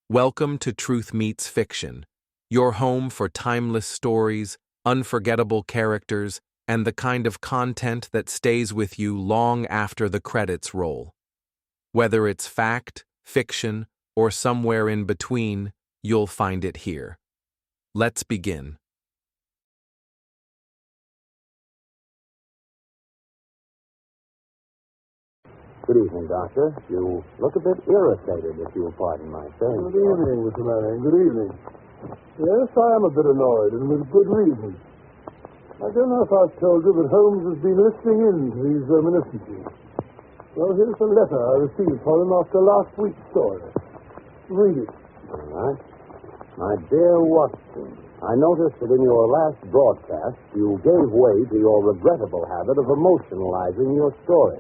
Welcome to Truth Meets Fiction, your home for timeless stories, unforgettable characters, and the kind of content that stays with you long after the credits roll. Whether it's fact, fiction, or somewhere in between, you'll find it here. Let's begin. Good evening, Doctor. You look a bit irritated, if you'll pardon my saying. Good evening, Mr. Manning. Good evening. Yes, I am a bit annoyed, and with good reason. I don't know if I've told you, but Holmes has been listening in to these reminiscences. Well, here's the letter I received from him after last week's story. Read it. All right. My dear Watson, I noticed that in your last broadcast, you gave way to your regrettable habit of emotionalizing your story.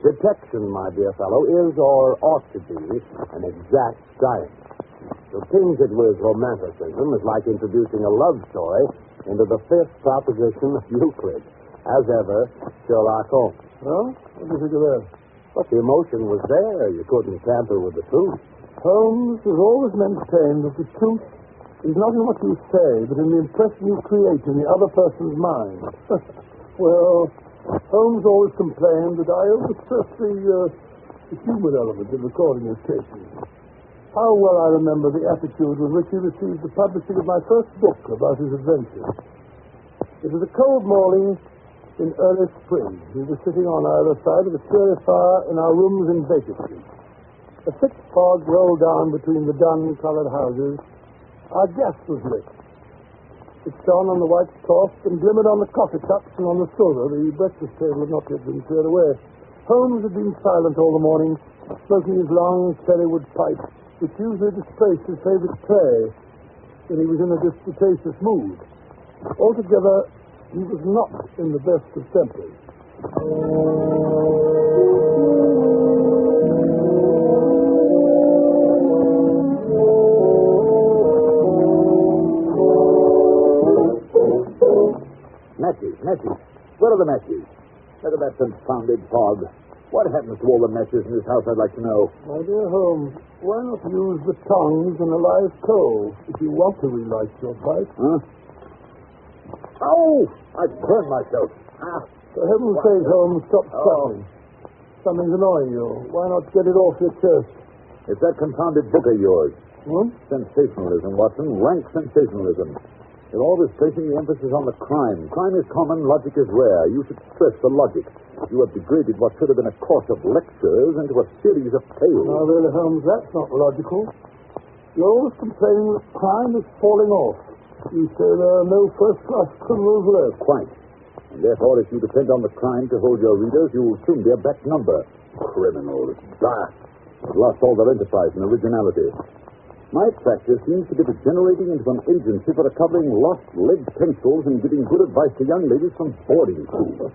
Detection, my dear fellow, is or ought to be an exact science. To tinge it with romanticism is like introducing a love story into the fifth proposition of Euclid. As ever, Sherlock Holmes. Well, what do you think of that? But the emotion was there. You couldn't tamper with the truth. Holmes has always maintained that the truth is not in what you say, but in the impression you create in the other person's mind. Well, Holmes always complained that I overstress the human element in recording his cases. How well I remember the attitude with which he received the publishing of my first book about his adventures. It was a cold morning in early spring. We were sitting on either side of a cheery fire in our rooms in Baker Street. A thick fog rolled down between the dun-colored houses. Our gas was lit. It shone on the white cloth and glimmered on the coffee cups and on the silver. The breakfast table had not yet been cleared away. Holmes had been silent all the morning, smoking his long cherrywood pipe, which usually displaced his favorite tray when he was in a disputatious mood. Altogether, he was not in the best of tempers. Matches. Where are the matches? Look at that confounded fog. What happens to all the matches in this house, I'd like to know. My dear Holmes, why not use the tongs and a live coal if you want to relight your pipe? Huh? Oh! I've burned myself. For heaven's sake, Holmes, stop struggling. Something's annoying you. Why not get it off your chest? It's that confounded book of yours. Hmm? Sensationalism, Watson. Rank sensationalism. You're always placing the emphasis on the crime. Crime is common, logic is rare. You should stress the logic. You have degraded what should have been a course of lectures into a series of tales. Now, really, Holmes, that's not logical. You're always complaining that crime is falling off. You say there are no first-class criminals left. Quite. And therefore, if you depend on the crime to hold your readers, you will soon be a back number. Criminals. Bah! They've lost all their enterprise and originality. My practice seems to be degenerating into an agency for recovering lost lead pencils and giving good advice to young ladies from boarding school.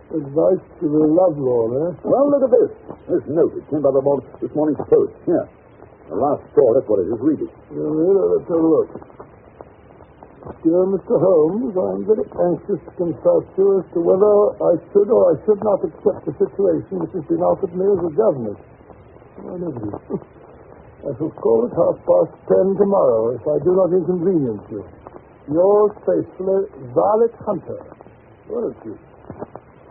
Advice to the lovelorn, eh? Well, look at this. This note. It came by this morning's post. Here. The last straw, that's what it is. Read it. Let's have a look. Dear Mr. Holmes, I'm very anxious to consult you as to whether I should or I should not accept the situation which has been offered me as a governess. I never do. I shall call at 10:30 tomorrow if I do not inconvenience you. Yours faithfully, Violet Hunter. Where is she?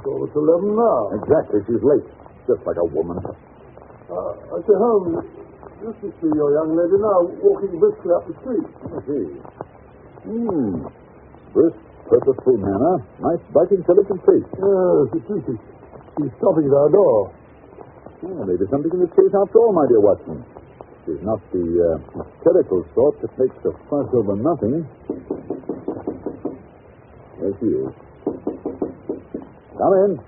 Call at 11 now. Exactly. She's late. Just like a woman. I say, Holmes, you should see your young lady now walking briskly up the street. I see. Brisk, purposeful manner. Nice, bright, intelligent face. Yes, it is. She's stopping at our door. Oh, maybe something in the chase after all, my dear Watson. She's not the hysterical sort that makes a fuss over nothing. There she is. Come in.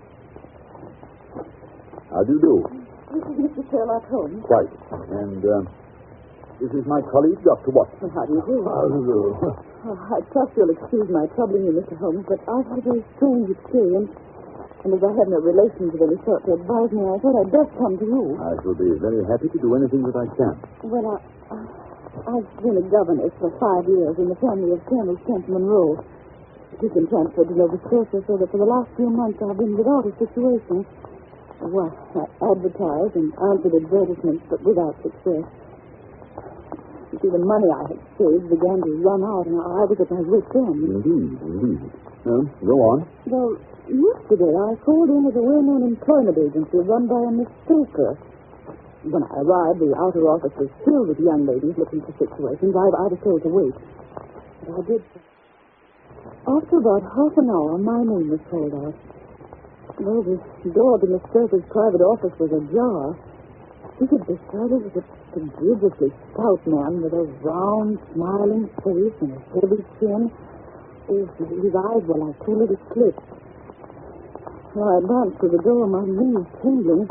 How do you do? This is Mr. Sherlock Holmes. Quite. And this is my colleague, Dr. Watson. Well, how do you do? How do you do? I trust you'll excuse my troubling you, Mr. Holmes, but I've had a very strange experience. And as I have no relations of any sort to advise me, I thought I'd best come to you. I shall be very happy to do anything that I can. Well, I've been a governess for 5 years in the family of Colonel Kent Monroe. He's been transferred to Nova Scotia, so that for the last few months I've been without a situation. Well, I advertised and answered advertisements, but without success. See, the money I had saved began to run out, and I was at my wit's end. Indeed. Go on. Well, yesterday I called in at a well-known employment agency run by a Miss Stoker. When I arrived, the outer office was filled with young ladies looking for situations. I was told to wait. But I did. After about half an hour, my name was called out. Well, the door to Miss Stoker's private office was ajar. She could beside her was a prodigiously stout man with a round, smiling face and a heavy chin. His eyes were like two little slits. When I advanced to the door, my knees trembling.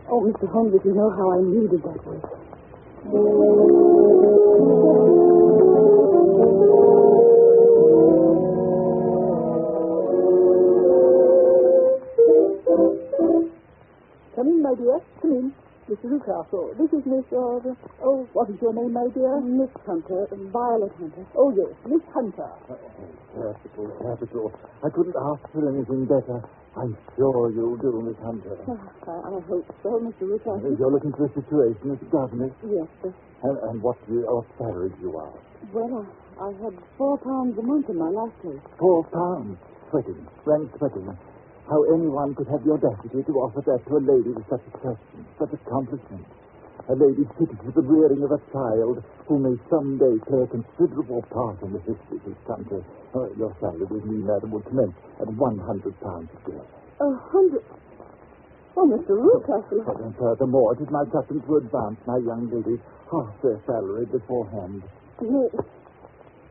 Oh, Mr. Holmes, if you know how I needed that wait. Come in, my dear. Come in. Mr. Newcastle. This is Miss, what is your name, my dear? Miss Hunter, Violet Hunter. Oh, yes, Miss Hunter. Capital. I couldn't ask for anything better. I'm sure you'll do, Miss Hunter. I hope so, Mr. Newcastle. You're looking for a situation as a governess? Yes, sir. And what salary do you ask? Well, I had £4 a month in my last place. £4. Sweating. Frank sweating. How anyone could have the audacity to offer that to a lady with such a presence, such accomplishments. A lady fitted with the rearing of a child who may someday play a considerable part in the history of this country. Your salary with me, madam, would commence at £100 a year. 100? Oh, Mr. Newcastle. And furthermore, it is my custom to advance my young ladies half their salary beforehand.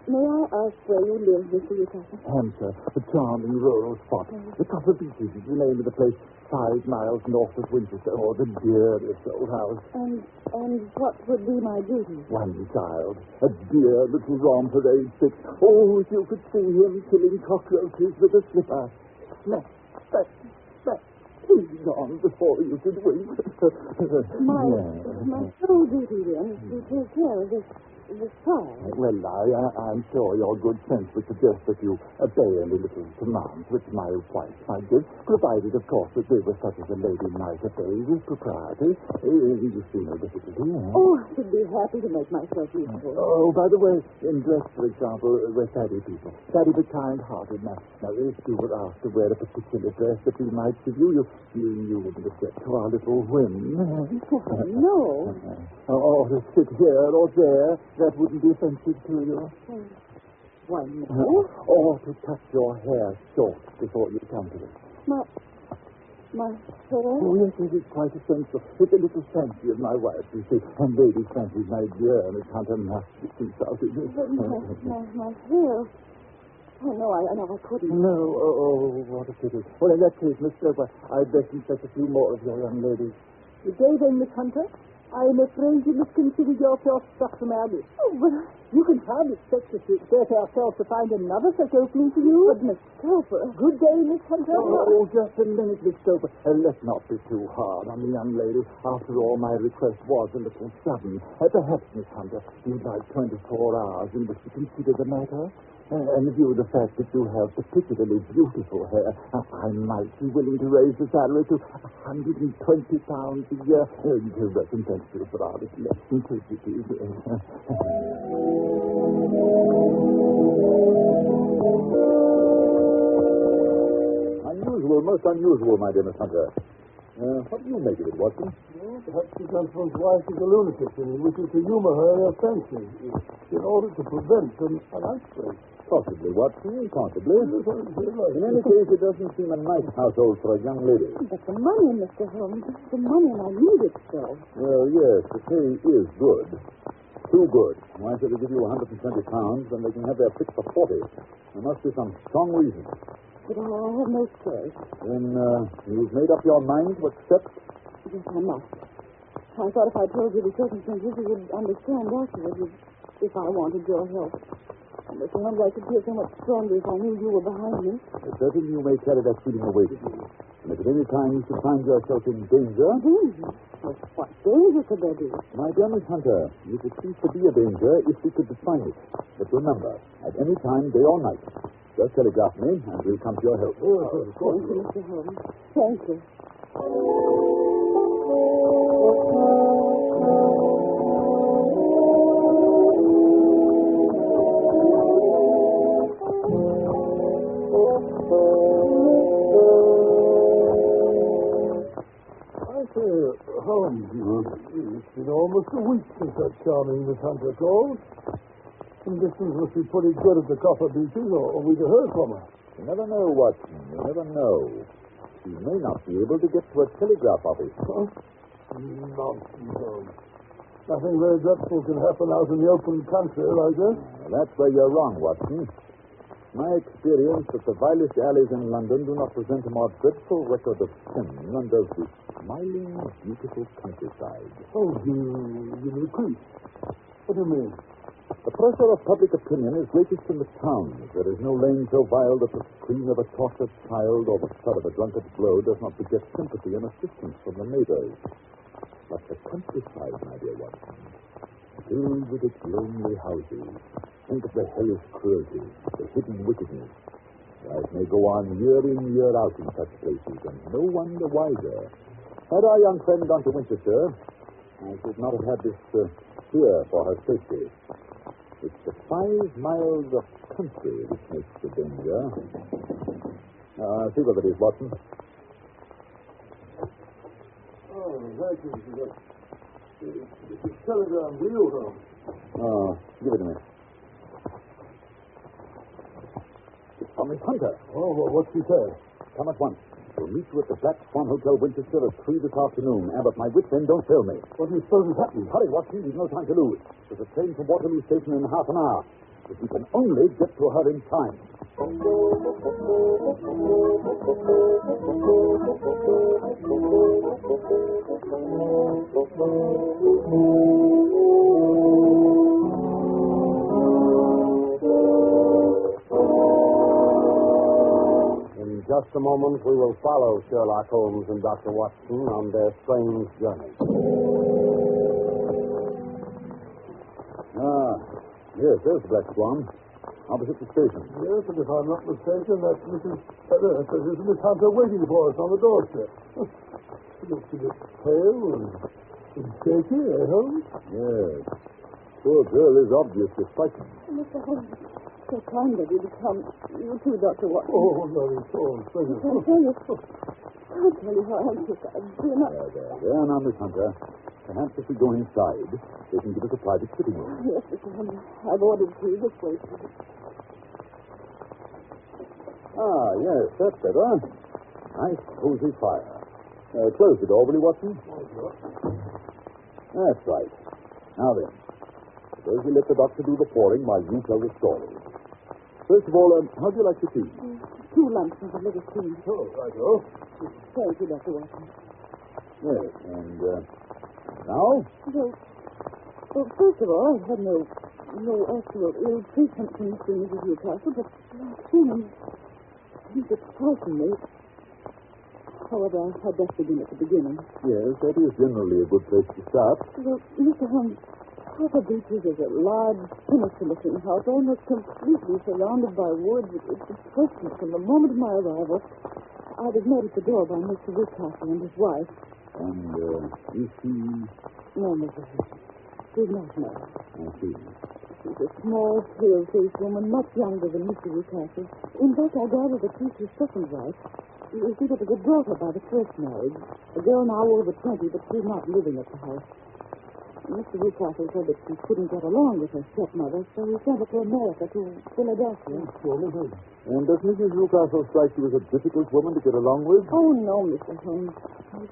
May I ask where you live, Mr. Newcastle? Hampshire, a charming rural spot. The Copper Beeches is the name of the place, 5 miles north of Winchester, or the dearest old house. And what would be my duty? One child, a dear little romper aged 6. Oh, if you could see him killing cockroaches with a slipper. Smack. He's gone before you could wink. My sole duty, then, is to take care of this child. Well, I'm sure your good sense would suggest that you obey any little commands which my wife might give, provided, of course, that they were such as a lady might obey with propriety. You see no difficulty, eh? Oh, I should be happy to make myself useful. Oh, by the way, in dress, for example, we're saddy people. Saddy but kind-hearted. Now, if you were asked to wear a particular dress that we might give you wouldn't object to our little whim. No. Or to sit here or there, that wouldn't be offensive to you. Why, no. Or to cut your hair short before you come to it. My hair? Oh, yes, it is quite essential. It's a little fancy of my wife, you see. And ladies' fancies, my dear, Miss Hunter, must be consulted. My hair? Oh, no, I couldn't. No, what a pity. Well, in that case, Miss Stoker, I'd best inspect a few more of your young ladies. Good day, then, Miss Hunter. I am afraid you must consider yourself stuck from our list. Oh, but you can hardly expect us to exert ourselves to find another such opening for you. But, Miss Stoker. Good day, Miss Hunter. Oh, just a minute, Miss Stoker. Let's not be too hard on the young lady. After all, my request was a little sudden. Perhaps, Miss Hunter, you'd like 24 hours in which to consider the matter? And in view of the fact that you have particularly beautiful hair, I might be willing to raise the salary to £120 a year. To recompense you for our little eccentricities. Unusual, most unusual, my dear Miss Hunter. What do you make of it, Watson? Well, perhaps the gentleman's wife is a lunatic and he wishes to humor her fancy in order to prevent an outbreak. Possibly, Watson, possibly. In any case, it doesn't seem a nice household for a young lady. But the money, Mr. Holmes, the money, and I need it so. Well, yes, the pay is good. Too good. Why should they give you £120 when they can have their fix for 40? There must be some strong reason. But I have no choice. Then you've made up your mind to accept? Yes, I must. I thought if I told you the circumstances, you would understand afterwards if I wanted your help. And Mr. Holmes, I could feel so much stronger if I knew you were behind me. Certainly you may carry that feeling away with you. And if at any time you should find yourself in danger... Danger? Well, what danger could there be? My dear Miss Hunter, you could cease to be a danger if we could define it. But remember, at any time, day or night, just telegraph me and we'll come to your help. Oh, of course. Thank you, Mr. Holmes. Thank you. It's been almost a week since that charming Miss Hunter called. Conditions must be pretty good at the Copper Beeches, or we'd have heard from her. You never know, Watson. You never know. She may not be able to get to a telegraph office. Huh? Nonsense, Holmes. Nothing very dreadful can happen out in the open country like this. That's where you're wrong, Watson. My experience that the vilest alleys in London do not present a more dreadful record of sin than does the smiling, beautiful countryside. Oh, you mean creep? What do you mean? The pressure of public opinion is greatest in the towns. There is no lane so vile that the scream of a tortured child or the thud of a drunkard's blow does not beget sympathy and assistance from the neighbors. But the countryside, my dear Watson, filled with its lonely houses. Think of the hellish cruelty, the hidden wickedness. Life may go on year in, year out in such places, and no one the wiser. Had our young friend gone to Winchester, I should not have had this fear for her safety. It's the 5 miles of country which makes the danger. See what it is, Watson. Oh, thank you. It's a telegram to you, Holmes. Oh, give it to me. It's from Miss Hunter. Oh, well, what's she say? Come at once. We'll meet you at the Black Swan Hotel, Winchester, at 3 this afternoon. And at my wit's end, don't fail me. What do you suppose has happened? Hurry, Watson. We've no time to lose. There's a train from Waterloo Station in half an hour. If we can only get to her in time. In just a moment, we will follow Sherlock Holmes and Dr. Watson on their strange journey. Yes, there's the Black Swan. Opposite the station. Yes, and if I'm not mistaken, that's Miss Hunter waiting for us on the doorstep. She looks a bit pale and shaky, eh, Holmes? Yes. Poor girl is obviously frightened. Mr. Holmes, so kind of you to come. You too, Dr. Watson. Oh, no, it's all pleasure. I'll tell you. I'll tell you how anxious I've been. There, now, Miss Hunter. Perhaps if we go inside, they can give us a private sitting room. Yes, Mr. Holmes. I've ordered tea this way. Yes, that's better. Nice, cozy fire. Close the door, will you, Watson? That's right. Now then, suppose we let the doctor do the pouring while you tell the story. First of all, how do you like the tea? 2 lumps of a little tea. Oh, right, Thank you, Dr. Watson. Yes, and now? Well, first of all, I've had no actual ill treatment from Mr. and Mrs. Newcastle, but he's just frightened me. However, I'd best begin at the beginning. Yes, that is generally a good place to start. Well, Mr. Holmes, Copper Beeches is a large, sinister-looking house, almost completely surrounded by woods. It's impressive from the moment of my arrival. I was met at the door by Mr. Newcastle and his wife. And is she... No, Mrs. She's not married. I see. She's a small, pale-faced woman, much younger than Mr. Newcastle. In fact, I gather that she's his second wife. You see, there was a daughter by the first marriage, a girl now over 20, but she's not living at the house. Mr. Newcastle said that she couldn't get along with her stepmother, so he sent her to America, to Philadelphia. And does Mrs. Newcastle strike you as a difficult woman to get along with? Oh, no, Mr. Holmes.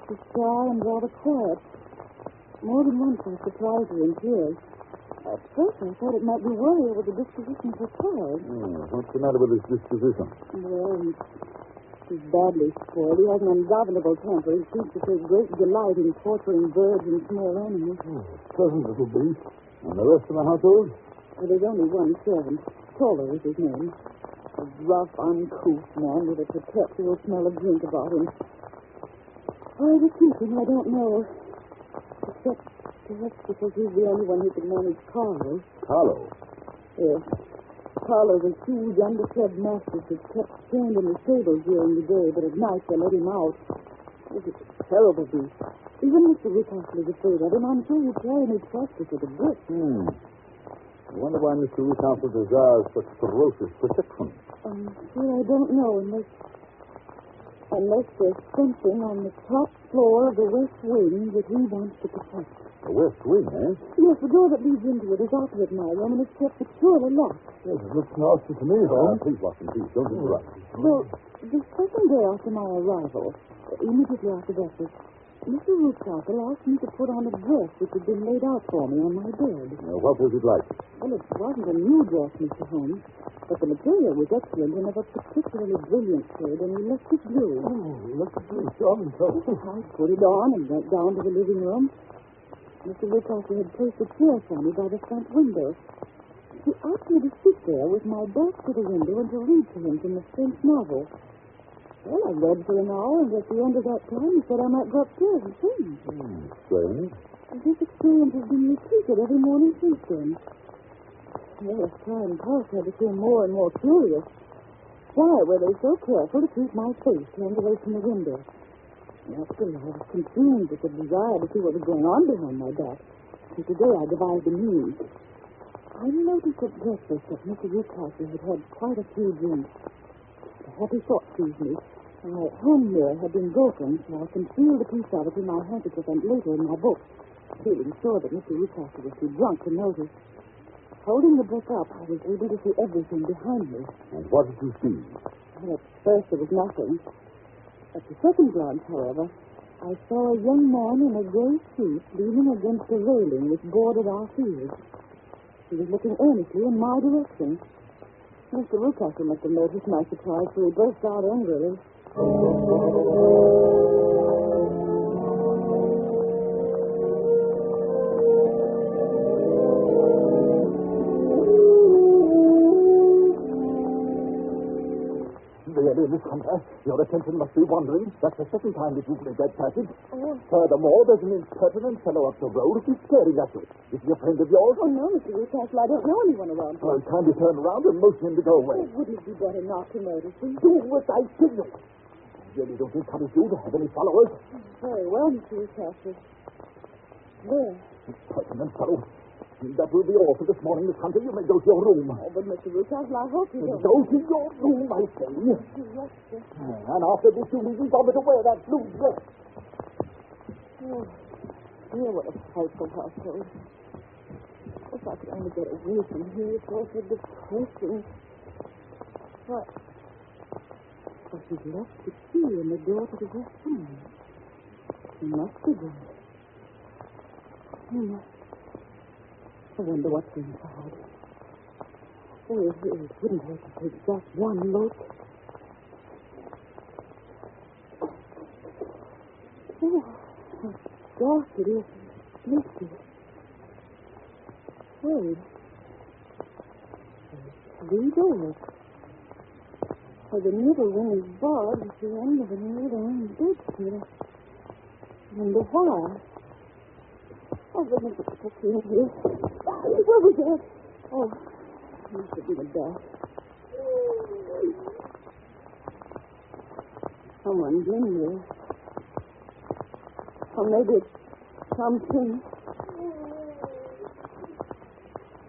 She's shy and rather quiet. More than once I surprised her in tears. At first I thought it might be worry over the disposition of her child. What's the matter with his disposition? Well, he's badly spoiled. He has an ungovernable temper. He seems to take great delight in torturing birds and small animals. Pleasant little beast. And the rest of the household? Well, there's only one servant. Doyle is his name. A rough, uncouth man with a perpetual smell of drink about him. Why the keeping, I don't know. Except perhaps because he's the only one who can manage Carlo. Carlo? Yes. Carlo's a huge, underfed mastiff that's kept chained in the stable during the day, but at night they let him out. It's a terrible beast. Even Mr. Newcastle is afraid of him. I'm sure he'd try any practice with a grip. I wonder why Mr. Newcastle desires such ferocious protection. Sure, I don't know, unless there's something on the top floor of the west wing that he wants to protect. The west wing, eh? Yes, the door that leads into it is opposite my room, and it's kept securely locked. Yes, it looks nasty to me, Holmes. Please, Watson, please. Don't interrupt. Well, the second day after my arrival, immediately after breakfast, Mr. Ruthcastle asked me to put on a dress which had been laid out for me on my bed. What was it like? Well, it wasn't a new dress, Mr. Holmes, but the material was excellent and of a particularly brilliant shade, and electric blue. Oh, look at this. I put it on and went down to the living room. Mr. Ruthcastle had placed a chair for me by the front window. He asked me to sit there with my back to the window and to read to him from the French novel. Well, I read for an hour, and at the end of that time, he said I might go upstairs and change. Strange. This experience has been repeated every morning since then. Well, as time passed, I became more and more curious. Why were they so careful to keep my face turned away from the window? Naturally, I was consumed with the desire to see what was going on behind my back. So today I devised a means. I noticed at breakfast that Mr. Ruthcastle had had quite a few drinks. A happy thought seized me. My hand mirror had been broken, so I concealed a piece of it in my handkerchief and later in my book, feeling sure that Mr. Ruthcastle was too drunk to notice. Holding the book up, I was able to see everything behind me. And what did you see? Well, at first there was nothing. At the second glance, however, I saw a young man in a gray suit leaning against a railing which bordered our field. He was looking earnestly in my direction. Mr. Ruthcastle must have noticed my surprise, for he burst out angrily. Really, Miss Hunter, your attention must be wandering. That's the second time that you've made that passage. Oh. Furthermore, there's an impertinent fellow up the road who's staring at you. Is he a friend of yours? Oh, no, Mr. Ruthcastle, I don't know anyone around here. Well, kindly turn around and motion him to go away. Oh, wouldn't it be better not to notice him? Do what I tell you. I really don't encourage you to have any followers. Very well, Mr. Ruthcastle. There. Impertinent fellow. That will be all for this morning, Miss Hunter. You may go to your room. Oh, but Mr. Ruthcastle, I hope you don't... Go to your room, I say. Yes, sir. And after this, you needn't bother to wear that blue dress. Oh, dear, what a frightful household. If I could only get away from here, it's all so depressing. What? But she's left the key in the door to the west room. She must be there. I wonder what's inside. Oh, it wouldn't hurt to take just one look. Oh, how dark it is. Misty. Wait. There's 3 doors. For the middle one is barred at the end of an old iron bedstead. And the wire. Oh, goodness, it's in here. What was that? Oh, it must have been a bat. Someone's in here. Or maybe it's something.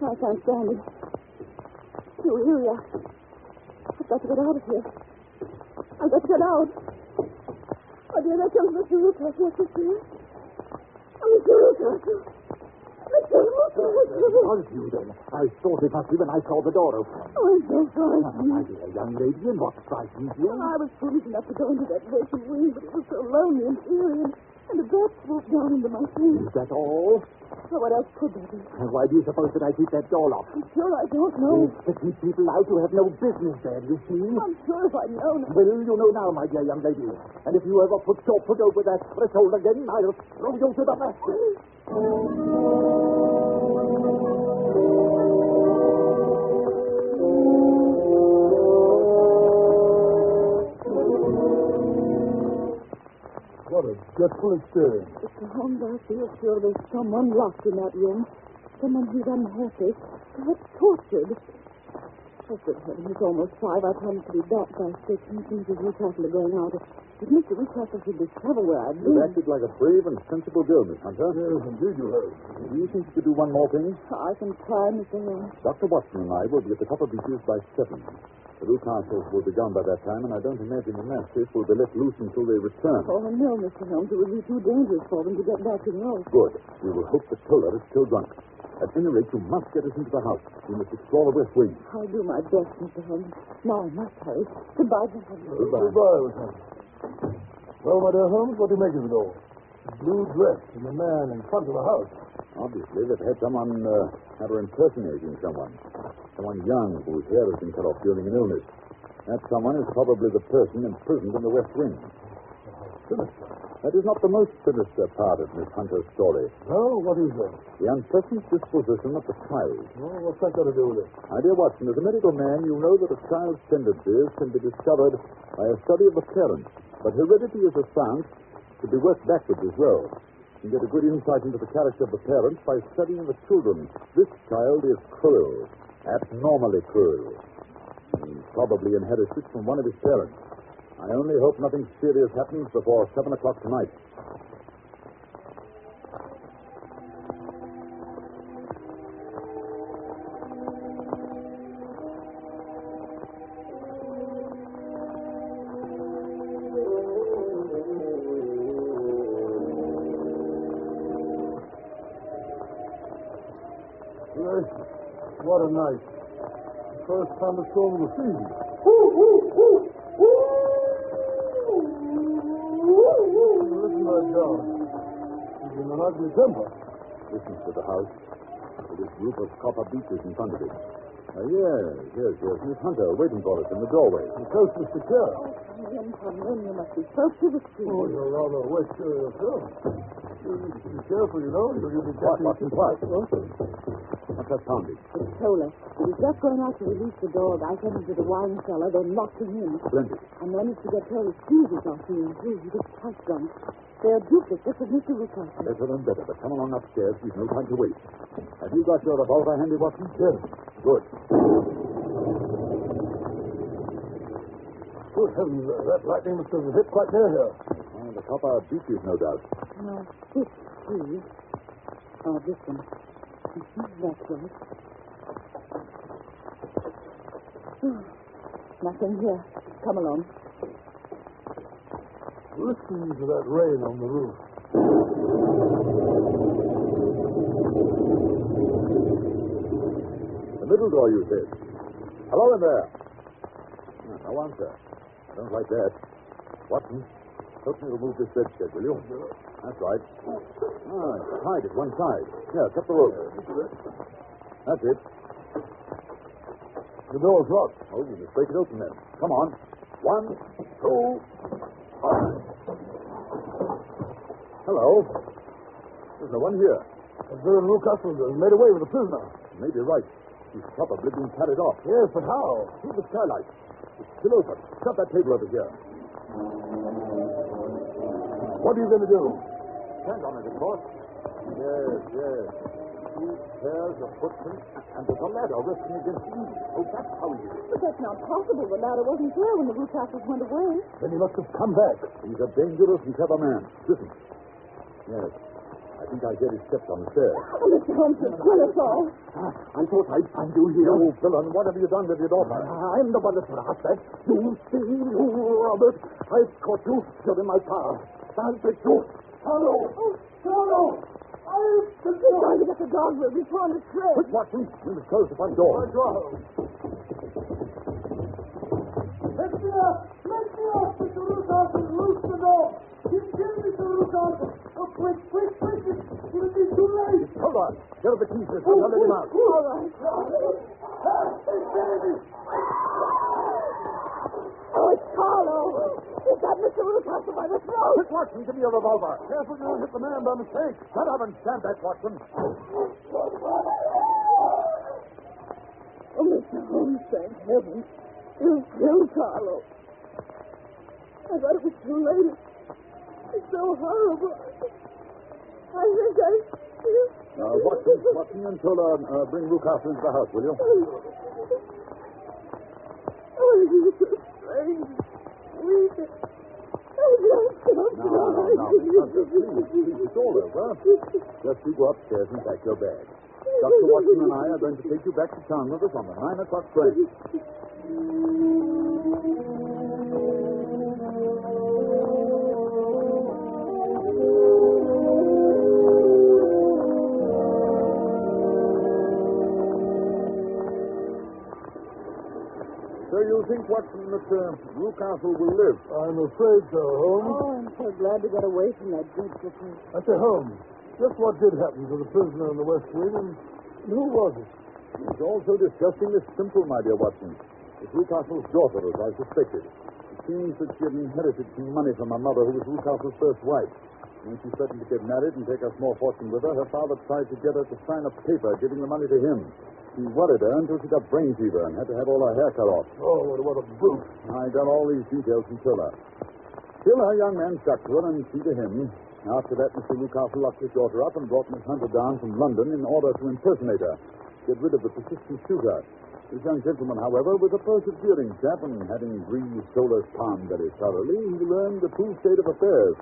I can't stand it. Too eerie. I've got to get out of here. I've got to get out. Oh, dear, there comes Mr. Ruthcastle. What's this here? Oh, Mr. Ruthcastle. Was you then? I thought it must be when I saw the door open. Oh, I'm so frightened. My dear young lady, and what frightened you? I was foolish enough to go into that vacant wing, but it was so lonely and eerie, and the bat swooped down into my face. Is that all? Well, what else could there be? And why do you suppose that I keep that door locked? I'm sure I don't know. It's to keep people out who have no business there, you see. I'm sure if I'd known. Well, you know now, my dear young lady. And if you ever put your foot over that threshold again, I'll throw you to the basket. What a dreadful experience. Mr. Holmes, I feel sure there's someone locked in that room. Someone who's unhappy, perhaps tortured. Oh, good heaven, it's almost 5. I promised to be back by 6, and Mrs. Ruthcastle are going out. If Mr. Ruthcastle should discover where I've been... You acted like a brave and sensible girl, Miss Hunter. Yes, indeed you have. Do you think you could do one more thing? I can try, Mr. Holmes. Dr. Watson and I will be at the Copper Beeches by 7. The Lucasses will be gone by that time, and I don't imagine the mastiff will be let loose until they return. Oh, no, Mr. Holmes. It would be too dangerous for them to get back to the house. Good. We will hope the Toller is still drunk. At any rate, you must get us into the house. We must explore the west wing. I'll do my best, Mr. Holmes. Now I must hurry. Goodbye, gentlemen. Goodbye. Goodbye, Lieutenant. Well, my dear Holmes, what do you make of it all? The blue dress and the man in front of the house. Obviously, they've had someone have her impersonating someone. Someone young whose hair has been cut off during an illness. That someone is probably the person imprisoned in the West Wing. Sinister. That is not the most sinister part of Miss Hunter's story. Oh, what is that? The unpleasant disposition of the child. Oh, what's that got to do with it? My dear Watson, as a medical man, you know that a child's tendencies can be discovered by a study of the parents. But heredity is a science to be worked backwards as well. You get a good insight into the character of the parents by studying the children. This child is cruel, abnormally cruel. He probably inherited it from one of his parents. I only hope nothing serious happens before 7 o'clock tonight. What a night. The first thunderstorm of the season. Listen to that dog. He's in an ugly temper. Listen to the house. To this group of Copper Beeches in front of it. Yes. Miss Hunter waiting for us in the doorway. The coast is secure. Come in. You must be close to the street. Oh, you're rather wet yourself. Be careful, you know. You'll be What, catching... Watson, what? What's that sounding? It's Toller. He was just going out to release the dog. I sent him to the wine cellar, then locked him in. Splendid. I managed to get Toller's fuses off him, too. He was quite drunk. They're duplicates, just as Mr. Lucas. Better and better, but come along upstairs. We've no time to wait. Have you got your revolver handy, Watson? Yes. Good. Good heavens, that lightning must have hit quite near here. The Copper Beeches, no doubt. No, this tree. Oh, this one. That's right. Nothing here. Come along. Listen to that rain on the roof. The middle door, you said. Hello in there. No answer. I don't like that. Watson, help me remove this bedstead, will you? That's right. It's tied at one side. Here, cut the rope. That's it. The door's locked. Oh, we must break it open then. Come on. 1, 2, 5. Hello. There's no one here. Observe Lucas has made away with the prisoner. You may be right. He's probably been carried off. Yes, but how? Through the skylight. It's still open. Shut that table over here. What are you going to do? Stand on it, of course. Yes. 2 pairs of footprints, and there's a ladder resting against the easel. Oh, that's how he did it. But that's not possible. The ladder wasn't there when the Lucasses went away. Then he must have come back. He's a dangerous and clever man. Listen. Yes. I think I hear his steps on the stairs. Oh, Mr. Holmes, kill us all. I thought I'd find you here. You villain, what have you done with your daughter? I'm the one that's brought that. You see, you Robert. I've caught you. You're in my power. I'll take you. Hello. Hello. He's trying to get the dog where we found his trail. Quick, Watson. We must close the front door. Let me up, Mr. Lucas, and loose the door. Kill Mr. Lucas. Oh, quick. It'll be too late. Hold on. Here are the keys, mister. I'll let him out. All right. Oh, it's Carlo. Is that Mr. Lucas by the throat? Quick, Watson, give me your revolver. Careful, you don't hit the man by mistake. Shut up and stand back, Watson. Oh, Mr. Holmes, thank heaven. You killed Carlo. I thought it was too late. It's so horrible. I think I... Watson and Tola, bring Lucas into the house, will you? Oh, it is so strange. Weak. I just don't Now, Miss Hunter, please, it's all over. Just you go upstairs and pack your bag. Dr. Watson and I are going to take you back to town with us on the 9 o'clock train. So you think, Watson, that Newcastle will live? I'm afraid so, Holmes. Oh, I'm so glad to get away from that dreadful place. I say, Holmes, just what did happen to the prisoner in the West Wing, and who was it? It's all so disgustingly simple, my dear Watson. It's Newcastle's daughter, as I suspected. It seems that she had inherited some money from her mother, who was Newcastle's first wife. When she threatened to get married and take a small fortune with her, her father tried to get her to sign a paper giving the money to him. He worried her until she got brain fever and had to have all her hair cut off. Oh, what a brute. I got all these details from Tiller. Still, her young man stuck to her, and she to him. After that, Mr. Newcastle locked his daughter up and brought Miss Hunter down from London in order to impersonate her, get rid of the persistent shooter. This young gentleman, however, was a persevering chap, and having greased Toller's palm very thoroughly, he learned the true state of affairs.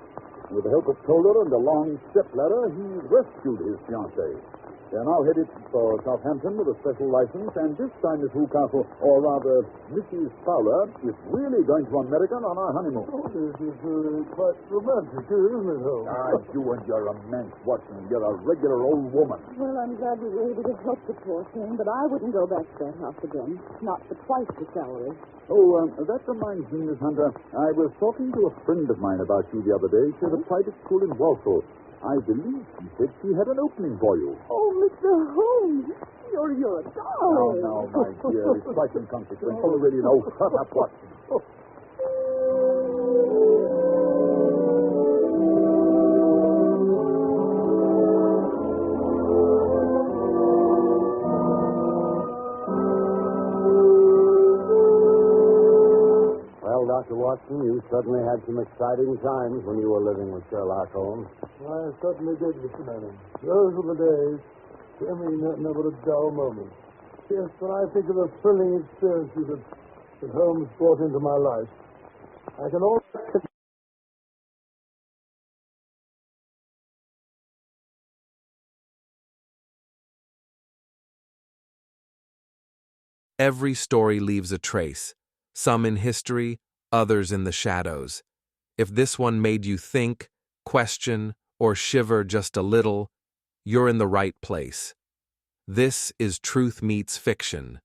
With the help of Toller and a long step-ladder, he rescued his fiancée. They're now headed for Southampton with a special license, and this time Miss Newcastle, or rather Mrs. Fowler, is really going to America on our honeymoon. Oh, this is quite romantic, isn't it, Holmes? You and your romance, Watson. You're a regular old woman. Well, I'm glad we were able to help the poor thing, but I wouldn't go back to that house again. Not for twice the salary. Oh, that reminds me, Miss Hunter. I was talking to a friend of mine about you the other day. She has a private school in Walsall. I believe she said she had an opening for you. Oh, Mr. Holmes, you're a darling. No, my dear. It's quite inconsequential. Already know. Shut up, Watson. Well, Dr. Watson, you certainly had some exciting times when you were living with Sherlock Holmes. I certainly did, Mr. Manning. Those were the days. I mean, never a dull moment. Yes, when I think of the thrilling experiences that Holmes brought into my life, I can always... Every story leaves a trace, some in history, others in the shadows. If this one made you think, question, or shiver just a little, you're in the right place. This is Truth Meets Fiction.